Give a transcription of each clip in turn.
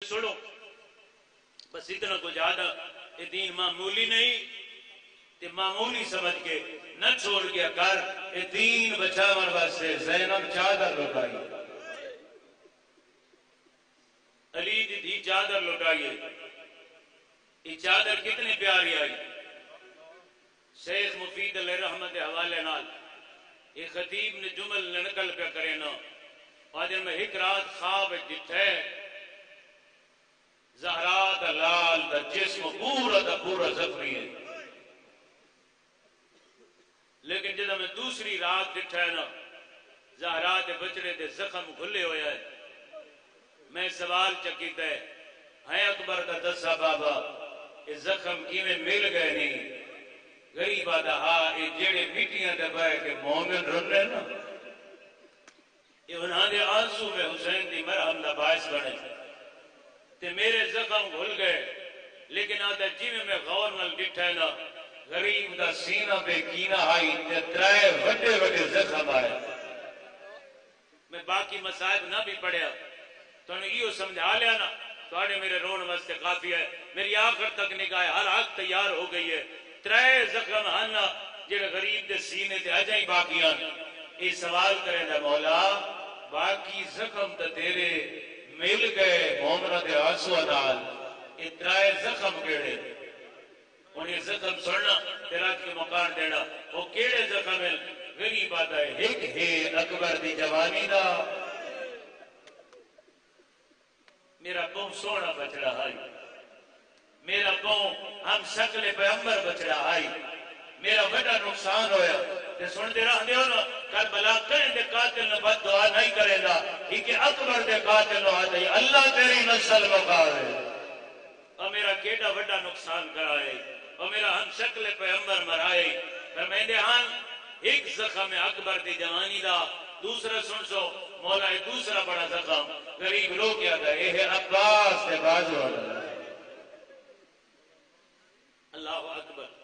چھوڑو بس اتنا کو زیادہ یہ دین معمولی نہیں تے معمولی سمجھ کے نہ چھوڑ گیا کر یہ دین بچاون واسطے زینب چادر لٹائی علی دی دھی چادر لٹائی یہ چادر کتنی پیاری آئی شیخ مفید علیہ رحمت حوالے نال یہ خطیب نے جمل نقل پہ کرے نا آدھر میں ایک رات خواب جتھے زہرا دا لال دا جسم پورا زخمی ہے لیکن جدہ میں دوسری رات جتھے نا زہرا دے بچڑے دے زخم کھلے ہویا ہے میں سوال چکیتا ہے اکبر دا دسا بابا یہ زخم کیویں مل گئے نہیں غریب آدھا ہاں یہ جیڑے میٹیاں دے بائے کہ مومن رن رہے نا یہ انہاں دے آنسو میں حسین دی مرہم دا باعث بنے تے میرے زخم گھل گئے لیکن آدھا جی میں غور نل ڈٹھے نا غریب دا سینہ بے کینہ آئی تے ترائے وڈے وڈے زخم آئے میں باقی مسائب نہ بھی پڑھیا تو انہیں یہ سمجھا لیا نا توڑے میرے رون واسطے کافی ہے میری آخر تک نگاہ ہر آگ تیار ہو گئی ہے ترائے زخم ہانا جڑے غریب دے سینے تے اجائی باقی آن یہ سوال کرے دا مولا باقی زخم تا تیرے مل گئے مومنہ دے آنسو انال یہ ترائے زخم کیڑے انہیں زخم سننا تیرا کے مکان دینا وہ کیڑے زخم ہے غریب آتا ہے ایک ہے اکبر دی جوانی دا میرا قوم سونا بچڑا آئی میرا قوم ہم شکل پیغمبر بچڑا آئی میرا بڑا نقصان ہویا تے سنتے رہ دیو نا کربلا کہیں دے قاتل نے بد دعا نہیں کرے گا کہ اکبر دے قاتل نو آدھائی اللہ تیری نسل مقارے اور میرا کیڑا بڑا نقصان کرائے اور میرا ہم شکل پیغمبر مرائے پر میں دے ہاں ایک زخم اکبر دی جوانی دا دوسرا سن سو مولا دوسرا بڑا زخم غریب لوگ کیا تھا یہ ہے عباس دے بازو اللہ اکبر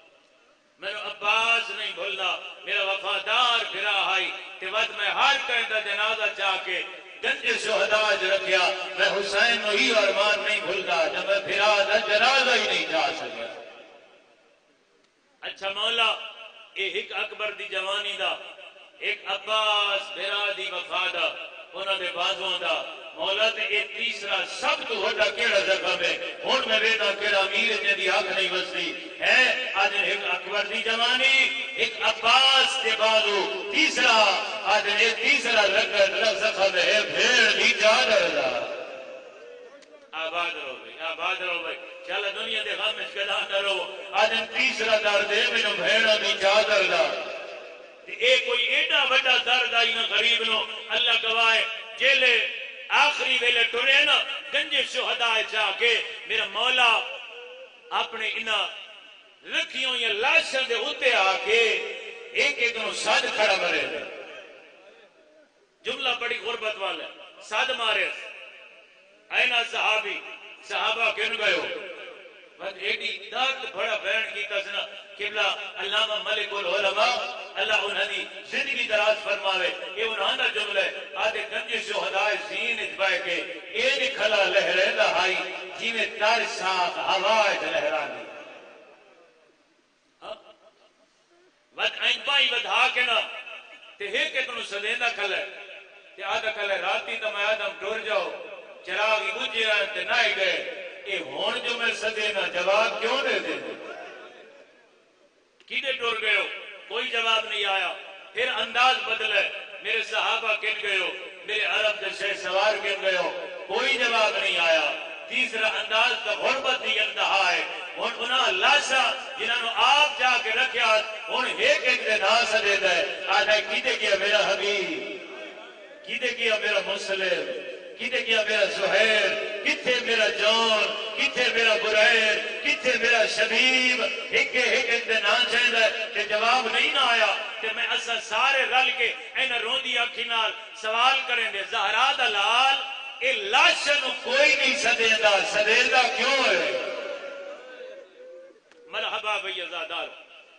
میرا عباس نہیں بھولنا میرا وفادار پھرا آئی کہ وقت میں ہار کہتا جنازہ چاہ کے گنج شہداء جو رکھیا میں حسین وہی ارمان نہیں بھولنا جب میں پھرا دا جنازہ ہی نہیں جا سکیا اچھا مولا ایک اکبر دی جوانی دا ایک عباس بھرا دی وفادہ انہوں دے بازوں دا مولا تے ایک تیسرا سب تو ہوتا کیڑا زخم ہے ہون میں بیٹا کیڑا امیر جدی حق نہیں بستی ہے آج ایک اکبر دی جوانی ایک عباس کے بازو تیسرا آج ایک تیسرا زخم ہے بھیڑ دی چادر دا آباد رہو بھائی چالا دنیا دے غم اس کدا نہ رہو آج تیسرا درد ہے میں بھیڑ دی چادر دا اے کوئی ایڈا بڑا درد آئی نا غریب نو اللہ گواہ جیلے آخری ویلے ٹورے نا گنج شہداء چاہ کے میرا مولا اپنے انہا رکھیوں یا لاشن دے ہوتے آکے ایک ایک نو ساد کھڑا مرے دے جملہ بڑی غربت والا ساد مارے اینا صحابہ کن گئے ہو بس ایڈی درد بڑا بیان کی تسنا قبلہ علامہ ملک العلماء اللہ انہوں نے زندگی دراز فرماوے یہ انہوں نے جملے آدھے گنج شہداء زین اتبائے کے ایڈی کھلا لہرے لہائی جی میں ترساق ہوائے لہرانی ود این بائی ودھا کے نا تے ہے کہ تنو سدیندہ کھلے تے آدھا کھلے راتی تا میں آدم ٹور جاؤ چراغی بجھے رہے تے نہ گئے اے ہون جو میں سدینا جواب کیوں دے دے کیڑے ٹور گئے ہو کوئی جواب نہیں آیا پھر انداز بدلے میرے صحابہ کن گئے ہو میرے عرب جیسے سوار کن گئے ہو کوئی جواب نہیں آیا تیسرا انداز تا غربت دی انتہا ہے انہاں لاشا جنہاں نو آپ جا کے رکھیا ان ایک ایک دے نا سدے دے آدھا کیتے کیا میرا حبیب کیتے کیا میرا مسلم کیتے کیا میرا زہیر کتے میرا جان کتے میرا برائر کتے میرا شبیب ایک ایک دے نا چاہتا ہے کہ جواب نہیں نہ آیا کہ میں اسا سارے رل کے اینا روندی آنکھی نال سوال کریں دے زہرا دلال اے لاشن کوئی نہیں سدیندہ کیوں ہے مرحبا بھئی ازادار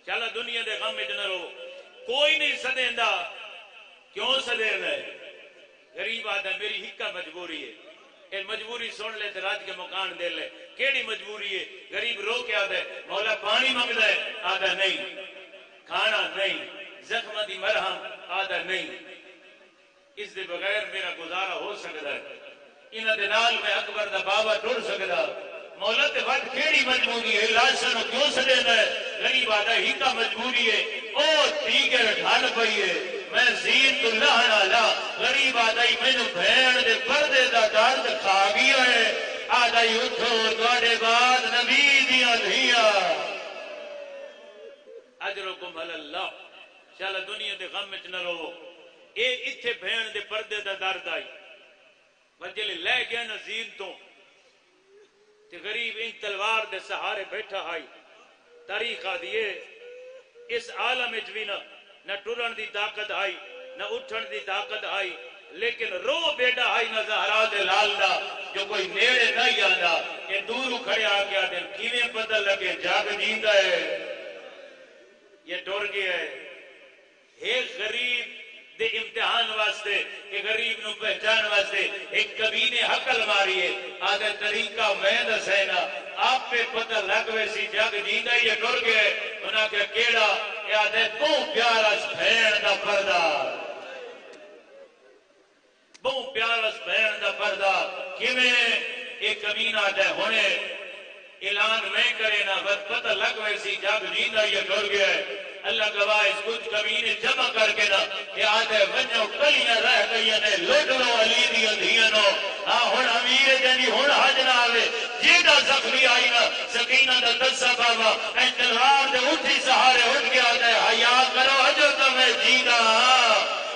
چالا دنیا دے غم میں جنرو کوئی نہیں سدیندہ کیوں سدیندہ ہے غریب آدھا میری ہکا مجبوری ہے اے مجبوری سن لے تے راج کے مکان دے لے کیڑی مجبوری ہے غریب رو کے آدھے مولا پانی منگدا ہے آدھا نہیں کھانا نہیں زخم دی مرہم آدھا نہیں اس دے بغیر میرا گزارا ہو سکتا ہے انہاں دے نال میں اکبر دا بابا ٹر سکدا مولا تے وقت کیڑی مجبوری ہے لاشاں کیوں سڑیندا ہے غریب آدھا ہی کا مجبوری ہے او ٹھیک ہے ڈھال پئی ہے میں زین تو لہنا لا غریب آدھا ہی مینوں بھیڑ دے پردے دا درد کھا گیا ہے آدھا ہی اٹھو تواڈے بعد نبی دیاں دھیاں اجرکم علی اللہ چل دنیا دے غم وچ نہ رو اے ایتھے بھیڑ دے پردے دا درد آئی وجلے لے گیا نا زین تو تے غریب ان تلوار دے سہارے بیٹھا آئی تاریخ آدھیے اس عالم وچ بھی نہ ٹرن دی طاقت آئی نہ اٹھن دی طاقت آئی لیکن رو بیٹا آئی نہ زہرا دے لال دا جو کوئی نیڑے نہیں آندا کہ دور کھڑے آ گیا دن کیویں پتہ لگے جاگ جیندا ہے یہ ڈر گیا ہے غریب دے امتحان واسطے کہ غریب نو پہچان واسطے ایک کبھی نے حقل ماری ہے آدھے طریقہ میں دسینا آپ پہ پتہ لگ ویسی جگ جیندا یہ ڈر گئے انہاں کہ کیڑا یہ آدھے تو پیارا بھیڑ دا پردہ بہت پیارا بھیڑ دا پردہ کیویں ایک کمینہ آدھے ہونے اعلان میں کرے نا بس پتہ لگ ویسی جگ جیندا یہ ڈر گیا ہے اللہ گواہ اس کچھ کمینے جمع کر کے نا کہ آدھے ونجو کلیاں رہ گئی نے لوٹ لو علی دیاں دھیاں نو ہن امیر جنی ہن حج نہ آوے جیڑا زخمی آئی نا سکینہ دا دسا بابا اے تلوار دے اٹھی سہارے اٹھ کے آدھے حیا کرو اجو تو میں جینا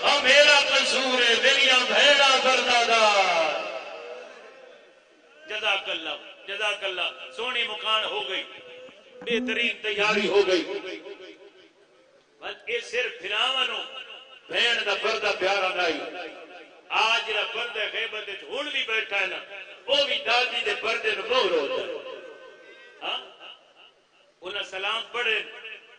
او میرا قصور ہے میریاں بھیڑا بردادار جزاک اللہ سونی مکان ہو گئی بہترین تیاری ہو گئی بس یہ صرف فراوانو بھیڑ دا پردہ پیارا نہیں آج جڑا پردہ غیبت وچ ہن بھی بیٹھا ہے نا وہ بھی دادی دے پردے نو بہت روتا ہے ہاں انہاں سلام پڑھے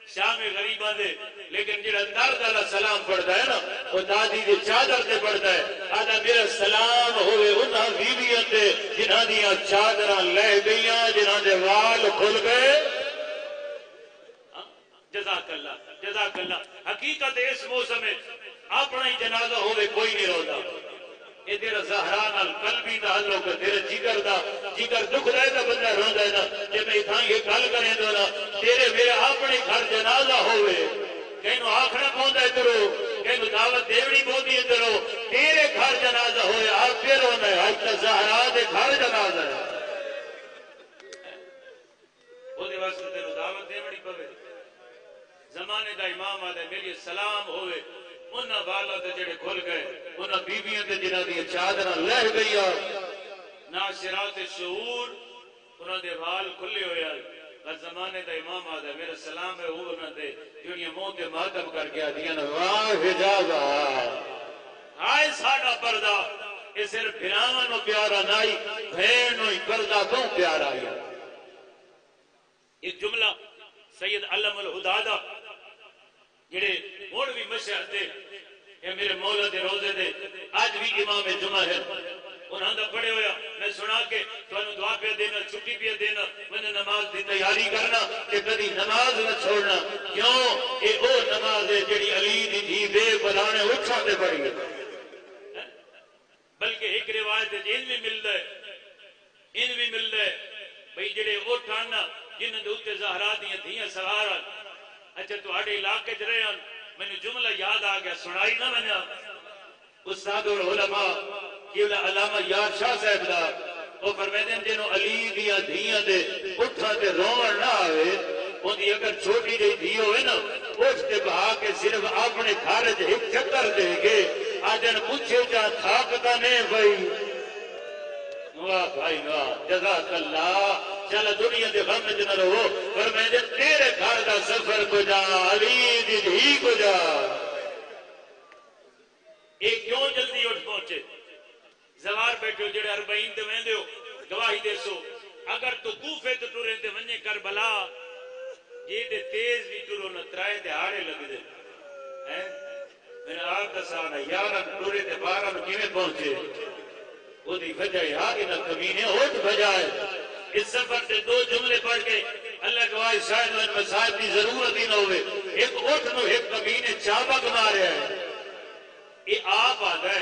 شام غریباں دے لیکن جڑا درد والا سلام پڑھدا ہے نا وہ دادی دی چادر تے پڑھدا ہے آدھا میرا سلام ہوئے انہاں بیویاں تے جنہاں دیاں چادراں لہ گئیاں جنہاں دے وال کھل گئے جزاک اللہ حقیقت اس موسم میں اپنا ہی جنازہ ہوئے کوئی نہیں روتا یہ تیرا زہرا نال قلبی تعلق تیرے جگر دکھ رہے تا بندہ روندا ہے نا کہ میں اتھاں یہ گل کریں تو نا تیرے میرے اپنے گھر جنازہ ہوئے کہیں آکھنا پوندا ادھرو کہیں دعوت دیوڑی پوندی ادھرو تیرے گھر جنازہ ہوئے آپ پھر رونا ہے آج تا زہرا دے گھر جنازہ ہے وہ دے واسطے تیرے دعوت دیوڑی پوے زمانے دا امام آدھے میری سلام ہوئے انہاں والا تے جڑے کھل گئے انہاں بیویاں تے جنہاں دی چادراں لہ گئیاں ناشرات شعور انہاں دے وال کھلے ہوئے بس زمانے دا امام آدھے میرا سلام ہے وہ انہاں دے جڑیاں منہ تے ماتم کر کے آدیاں واہ حجابا ہائے ساڈا پردہ یہ صرف بھراواں نو پیارا نہیں بھیڑ نو ہی پردہ تو پیارا ہے ایک جملہ سید علم الہدا دا جڑے ہن بھی مشہور تھے اے میرے مولا دے روزے دے اج بھی امام جمعہ ہے انہاں دا پڑھے ہویا میں سنا کے تانوں دعا پہ دینا چھٹی پہ دینا میں نماز دی تیاری کرنا کہ کبھی نماز نہ چھوڑنا کیوں اے او نماز ہے جڑی علی دی دھی بے بلانے اٹھا تے پڑھی ہے بلکہ ایک روایت ان بھی ملدا ہے بھئی جڑے اٹھانا جنہاں دے اوتے زہرا دیاں دھیاں سوار اچھا تواڈے علاقے چ رہے مینوں جملہ یاد آ گیا سنائی نہ ونا استاد العلماء کیولا علامہ یار شاہ صاحب دا وہ فرماتے ہیں جنوں علی دیاں دھیاں دے اٹھا تے روਣ نہ آوے اندی اگر چھوٹی جی دھی ہوئے نا اٹھ تے بہا کے صرف اپنے گھر وچ ایک چکر دے گے آجن پوچھے جا تھاکتا نہیں بھائی واہ بھائی واہ جزاک اللہ چل دنیا دے غم وچ نہ رہو فرماتے ہیں تیرے گھر دا سفر کو جا علی دی دھی کو جا یہ کیوں جلدی اٹھ پہنچے زوار بیٹھو جڑے 40 تے ویندے ہو گواہی دے سو اگر تو کوفے تے ٹرے تے ونجے کربلا یہ تے تیز بھی ٹرو نہ ترائے تے ہاڑے لگ دے ہیں میں آپ دسانا 11 ٹرے تے 12 کیویں پہنچے وہ دی وجہ ہے کہ کمینے اٹھ بجائے اس سفر سے دو جملے پڑھ کے اللہ گواہ شاید ان مسائل کی ضرورت ہی نہ ہوئے ایک اٹھ نو ایک کمینے چابک مارے ہیں یہ آپ آتا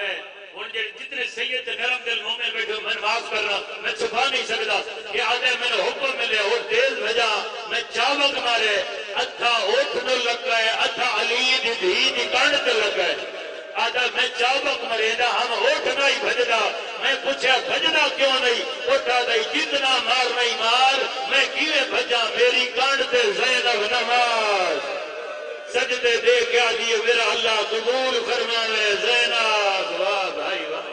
ہے ان جتنے سید نرم دل مومن بیٹھے میں معاف کر رہا میں چھپا نہیں سکتا یہ آدھے میں نے حکم ملے اور تیز بھجا میں چابک مارے اتھا اٹھ نو لگا ہے اتھا علی دی دھی دی کانڈ تے لگا ہے آدھا میں چابک مرے دا ہم اٹھنا ہی بھجدا میں پوچھا بھجدا کیوں نہیں اٹھا دائی جتنا مار نہیں مار میں کیویں بھجا میری کانڈ تے زینب نماز سجدے دے کیا دیئے میرا اللہ قبول فرماوے زینب واہ بھائی واہ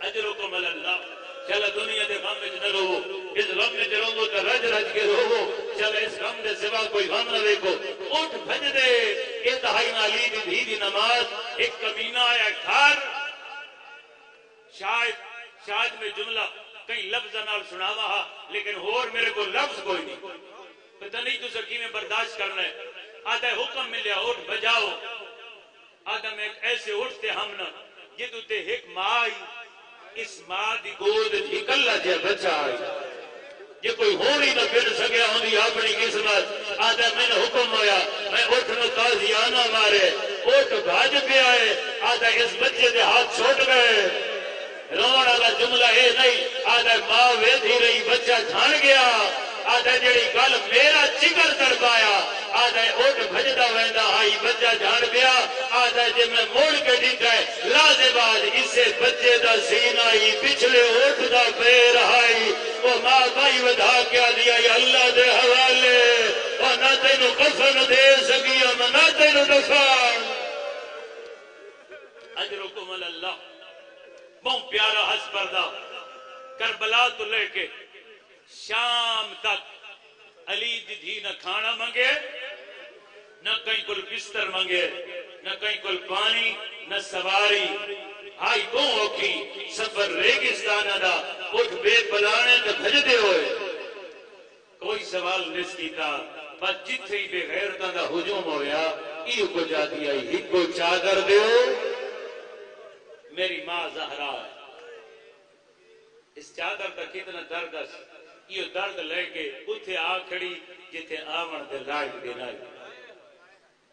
اجرکم اللہ چلا دنیا دے غم میں نہ رہو اس غم میں رہو تو رج رج کے رہو چلا اس غم دے سوا کوئی غم نہ دیکھو اٹھ بھج دے انتہائی علی دی دھی دی نماز ایک کمینہ آیا گھر شاید میں جملہ کئی لفظ نال سناوا ہا لیکن ہور میرے کو لفظ کوئی نہیں پتہ نہیں تو سکی میں برداشت کرنا ہے آدھا حکم ملیا اٹھ بجاؤ آدھا میں ایسے اٹھتے ہم نہ یہ تو تے ایک ماں آئی اس ماں دی گود نکلنا جے بچہ آئی یہ کوئی ہو نہیں نہ پھر سکیا ہوندی اپنی قسمت آدھا میں نے حکم ہویا میں اٹھ نہ تازیانہ مارے اٹھ بھاج پہ آئے آدھا اس بچے دے ہاتھ چھوٹ گئے روڑ والا جملہ ہے نہیں آدھا ماں ویدھی رہی بچہ جھان گیا آدھا جڑی گل میرا چکر تڑپایا آدھا اٹھ بھجدا ویندا آئی بچہ جھان گیا آدھا جے میں موڑ کے دیکھا ہے لازباد اسے بچے دا سینہ ہی پچھلے اٹھ دا پیر آئی وہ ماں بھائی ودھا کیا دیا یا اللہ دے حوالے وہ نہ تینو کفن دے سکی نہ تینو دفن اجرکم اللہ بہت پیارا حس پردہ کربلا تو لے کے شام تک علی دی دھی نہ کھانا منگے نہ کہیں کل بستر منگے نہ کہیں کل پانی نہ سواری آئی کو ہوکی سفر ریگستانہ دا اٹھ بے پلانے تے بھجدے ہوئے کوئی سوال نس کیتا بس جتھے ہی بے غیرتاں دا ہجوم ہویا ایو کو جا دیا ہی کو چادر دیو میری ماں زہرا ہے اس چادر کا کتنا درد ہے یہ درد لے کے اتھے آ کھڑی جتھے آمن دے لائق دے لائی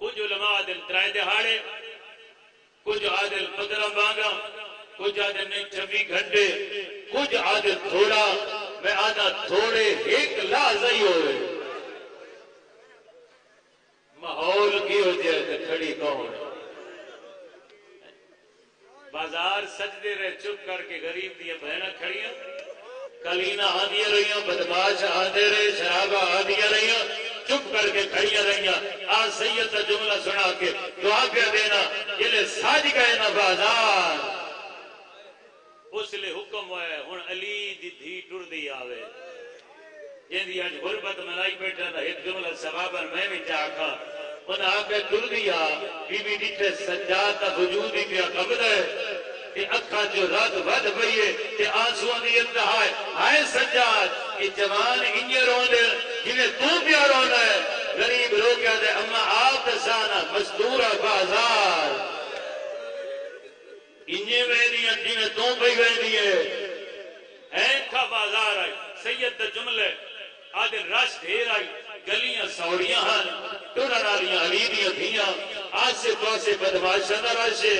کچھ علماء آدل ترائے دہاڑے کچھ آدل 15 مانگا کچھ آدل نہیں 26 گھنٹے کچھ آدل تھوڑا میں آدھا تھوڑے ایک لازائی ہوئے ماحول کی ہو جائے تو کھڑی کون بازار سجدے رہے چپ کر کے غریب دیا بہنہ کھڑیاں کلینہ آدھیا رہیاں بدماش آدھے رہے شرابہ آدھیا رہیاں چپ کر کے کھڑیاں رہیاں آج سید کا جملہ سنا کے دعا پہ دینا یہ لے ساج گئے نا بازار اس لئے حکم ہوئے ہون علی دی دھی ٹر دی آوے جن دی آج غربت ملائی بیٹھا نا ایک جملہ سوابر میں بھی چاکا انہا آکے ٹر دیا بی بی ڈیٹھے سجادہ وجودی پیا قبض ہے کہ اکھا جو رات ود بھئیے کہ آنسوان دی انتہا ہے آئے سجاد کہ جوان انجے رونے جنہیں تو پیا رونا ہے غریب رو کیا دے اما آپ تسانا مزدورہ بازار انجے ویدیاں جنہیں تو بھی ویدیے این کا بازار آئی سید دا جملے آدھر رش دھیر آئی گلیاں سوڑیاں ہن ٹوڑن آلیاں علیدیاں دھیاں آج سے تو سے بدماشا نہ رشے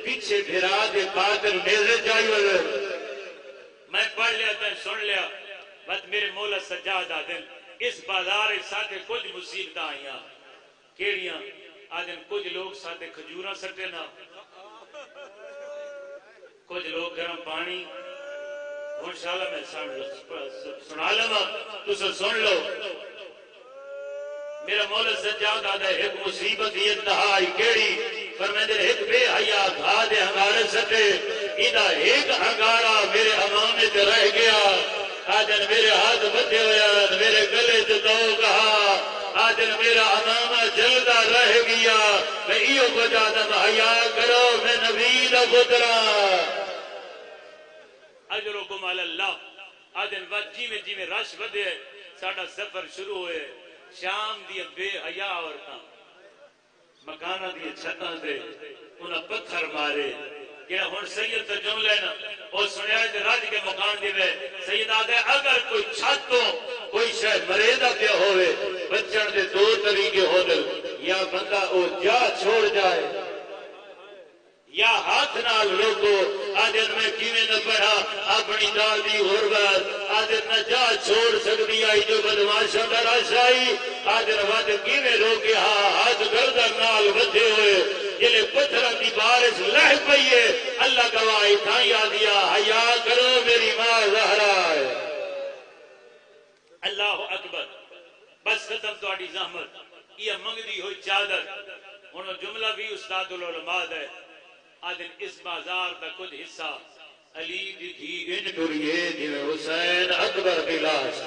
پیچھے بھیرا دے قاتل نیزے جائی وگر میں پڑھ لیا تھا سن لیا بات میرے مولا سجاد آدن اس بازار ساتھے کچھ مصیبتہ آئیاں کیڑیاں آدن کچھ لوگ ساتھے کھجورہ سکتے نا کچھ لوگ گرم پانی انشاءاللہ میں سنا لما تو سن لو میرا مولا سجاد آدھا ایک مصیبت یہ انتہائی کیڑی فرمیدے ایک بے حیاء گھا دے ہنگارے سٹے ادھا ایک ہنگارا میرے امامے تے رہ گیا آجن میرے ہاتھ بچے ہویا میرے گلے تے دو کہا آجن میرا امامہ جلدہ رہ گیا میں ایو کو جاتا حیاء کرو میں نبی دا خطرہ اجرکم علی اللہ آجن وقت جی میں رش بدے ساڑھا سفر شروع ہوئے شام دی بے حیاء عورتاں مکانہ دی چھتاں دے انہاں پتھر مارے کہ ہن سید تے جملے نا او سنیا تے رج کے مکان دے وے سید آدھے اگر کوئی چھت تو کوئی شے مریدا پیا ہوئے بچن دے دو طریقے ہون یا بندہ او جا چھوڑ جائے یا ہاتھ نال لوگو آدھر میں کیویں نہ پڑھا اپنی دال دی غربت آدھر نہ جا چھوڑ سکتی آئی جو بدماشا دا راشائی آدھر ود کیویں روکے ہاتھ گردن نال بدھے ہوئے جلے پتھر دی بارش لہ پئیے اللہ گواہی تھائی آدھیا حیا کرو میری ماں زہرا ہے اللہ اکبر بس ختم تو آڑی زحمت یہ منگدی ہوئی چادر انہوں جملہ بھی استاد العلماء ہے آدھن اس بازار دا کچھ حصہ علی دی تھی ان ٹوریے جنہیں حسین اکبر کی لاش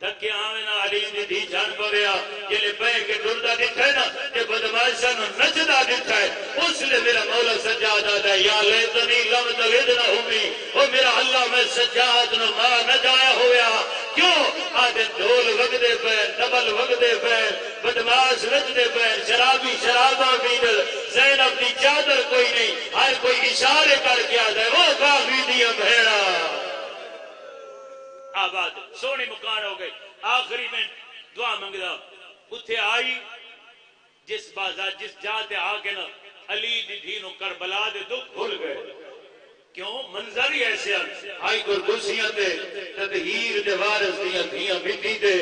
تکے آمنا علی دی تھی جان پویا جلے پہ کے ڈردہ دیتا ہے نا کہ بدماشا نو نچدہ دیتا ہے اس لئے میرا مولا سجاد آدھا یا لیتنی لم تغدنا ہومی او میرا اللہ میں سجاد نو ماں نہ جایا ہویا کیوں آدھے ڈھول وگدے پیر ڈبل وگدے پیر بدماش رجدے پیر شرابی شرابہ بیدل زینب دی چادر کوئی نہیں ہر کوئی اشارے کر کے آدھے وہ کافی دیا بھیڑا آباد سونی مکان ہو گئی آخری میں دعا منگدا اتھے آئی جس بازار جس جاتے آگے نا علی دی دھینوں کربلا دے دکھ بھول گئے کیوں منظر ہی ایسے آئی گرگسیاں دے تدہیر دے وارث دیاں دھیاں مٹی دے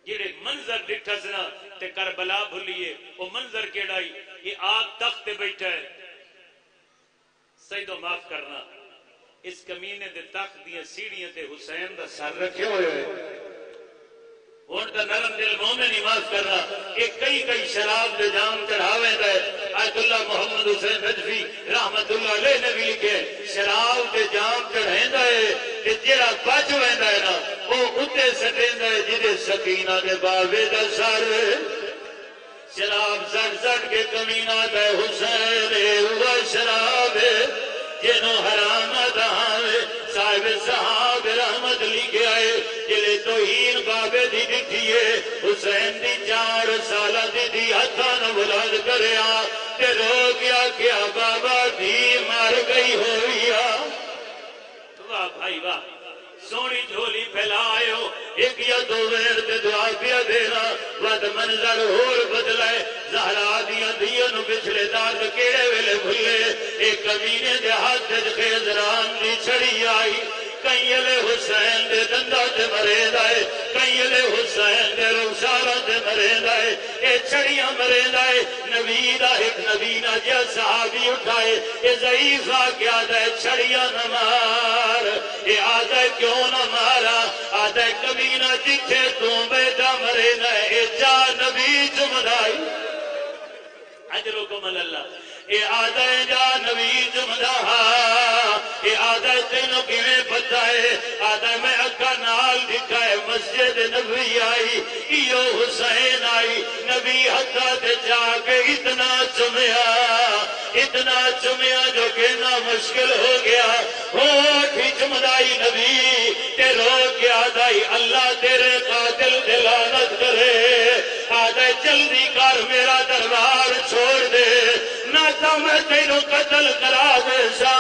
جیڑے منظر ڈٹھا سنا تے کربلا بھولیے وہ منظر کیڑائی یہ آپ تخت بیٹھا ہے سیدو معاف کرنا اس کمینے دے تخت دیا سیڑھیاں تے حسین دا سر رکھے ہوئے اور دا نرم دل مومن ہی معاف کرنا ایک کئی شراب دے جام چڑھاوے دے آیت اللہ محمد حسین نجفی رحمت اللہ علیہ نے بھی لکھے شراب دے جام چڑھیں دے کہ جیڑا بچ ہوئے دے نا وہ اتے سٹیں دے جدے سکینہ دے باوے دا سر شراب سٹ کے کمینہ دے حسین ہوا شراب جنہوں حرام دہاوے صاحب صحاب رحمت لکھے آئے جلے توہین بابے دی دکھئے حسین دی 4 سالہ دی ہتھان بلاد کرے تے رو کیا بابا دی مار گئی ہوئی واہ بھائی واہ سونی جھولی پھیلائے ہو ایک یا دو ویر دے دعا پیا دینا ود منظر ہور بدلائے زہرا دیا دیا نو بچھلے داد کیڑے ویلے بھلے ایک کمینے دے ہاتھ دے خیزران دی چھڑی آئی کئی علی حسین دے دندہ تے مرید آئے کئی علی حسین دے رخسارہ تے مرید آئے اے چھڑیاں مرید آئے نبی دا ایک نبینا جا صحابی اٹھائے اے ضعیفہ کیا دے چھڑیاں نمار اے آدھے کیوں نہ مارا آدھے کبینہ جتھے تو بیٹا مرید آئے اے جا نبی جمدائی اجرکم اللہ اے آدھے جا نبی جمدہا اے آدھے تینوں کیویں پتہ ہے آدھے میں اکا نال دکھائے مسجد نبی آئی ایو حسین آئی نبی حقہ تے جا کے اتنا چمیا جو کہنا مشکل ہو گیا ہوٹھی چمدائی نبی تے رو کے آدھائی اللہ تیرے قاتل دلانت کرے آدھے جلدی کر میرا دربار چھوڑ دے نہ تا میں تینوں قتل کرا دے سا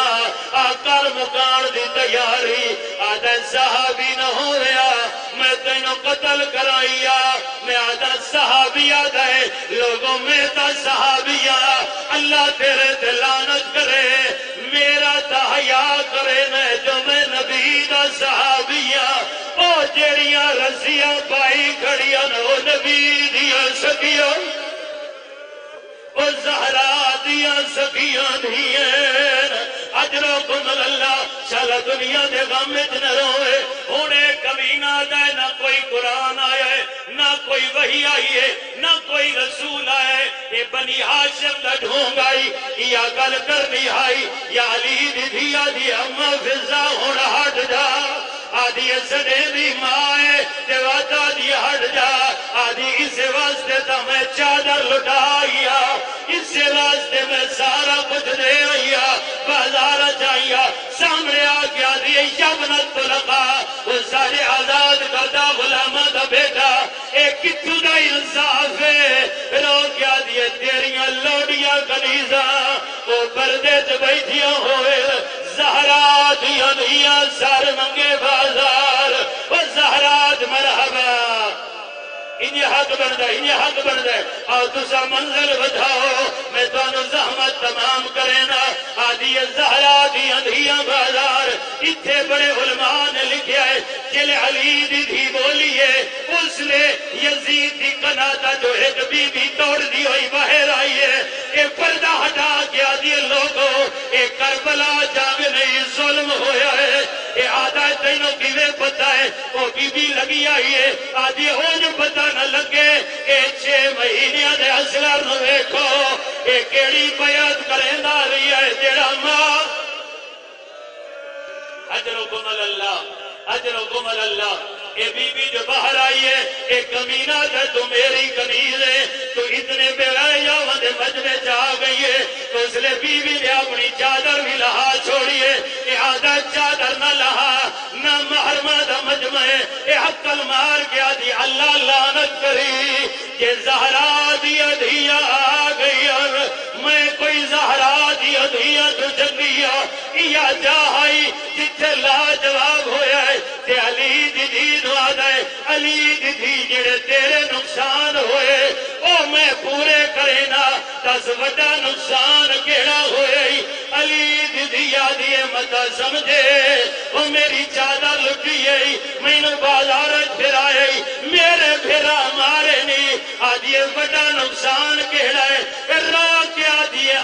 آکر مکان دی تیاری آدھے صحابی نہ ہو رہا میں تینوں قتل کرائیا میں آدھا صحابی آدھے لوگوں میں تا صحابیہ اللہ تیرے دلانت کرے میرا تحییٰ کرے میں جو میں نبی دا صحابیہ او جیڑیاں رسیاں پائی کھڑیاں نو نبی دیا سکیاں او زہرا دیا سکیاں دھیئن اجرکم اللہ شالا دنیا دے غم اتنے روئے انہیں کمینہ دے نہ کوئی قرآن آئے نہ کوئی وحی آئی ہے نہ کوئی رسول آئے اے بنی ہاشم دا ڈھونگائی یا گل کرنی آئی یا علی دی دیا دی اما فضا ہونا ہٹ جا آدھی سنے دی مائے دیواتا دی ہٹ جا آدھی اسے واسطے تا میں چادر لٹائیا اسے واسطے میں سارا کچھ دے آئیا بازار جائیا سامنے آگیا دی یبنت طلقا وہ سارے آزاد کردہ غلامہ دا بیٹا ایک کتو دا انصاف ہے رو کیا دیئے تیریاں لوڑیاں کنیزاں او پردے چ بیٹھیاں ہوئے زہرا دیاں دھیاں سر منگے بازار او زہرا مرحبا انہیں حق بندہ انہیں حق بندہ اور تسا منزل بتاؤ میں تانوں زحمت تمام کرینا آدھی زہرا دیاں دھیاں بازار اتھے بڑے علماء نے لکھیا ہے جل علی دی دھی بولی ہے اس نے یزید دی کناتا جو ایک بی بی توڑ دی ہوئی باہر آئی ہے اے پردہ ہٹا کیا دی لوگوں اے کربلا جاگ نہیں ظلم ہویا ہے اے آدھا تینوں کیوے پتہ ہے وہ بی بی لگی آئی ہے آدھی ہو جو پتہ نہ لگے اے 6 مہینے دے اصغر نو دیکھو اے کیڑی بیعت کریندا رہی ہے جیڑا ماں اجرکم اللہ اجرکم اللہ اے بی بی جو باہر آئی ہے اے کمینہ ہے تو میری کنیز ہے تو اتنے بغیر یاوہ دے مجمع جا گئی ہے تو اس لئے بی بی نے اپنی چادر بھی لہا چھوڑی ہے اے آدھا چادر نہ لہا نہ محرمہ دا مجمع ہے اے حقل مار کیا دی اللہ لعنت کری کہ زہرا دیا دھیا آ گئی اور میں کوئی زہرا دیا دھیا تو جنگیا یا جاہائی جتھے لا جواب ہویا ہے تے علی دی دی دعا دے علی دی دی جڑے تیرے نقصان ہوئے او میں پورے کرینا دس وڈا نقصان کیڑا ہوئے علی دی دی یادی متا سمجھے او میری چادر لٹیے میں نے بازار پھرائے میرے پھرا مارے نہیں آدھی وڈا نقصان کیڑا ہے راہ کیا دیئے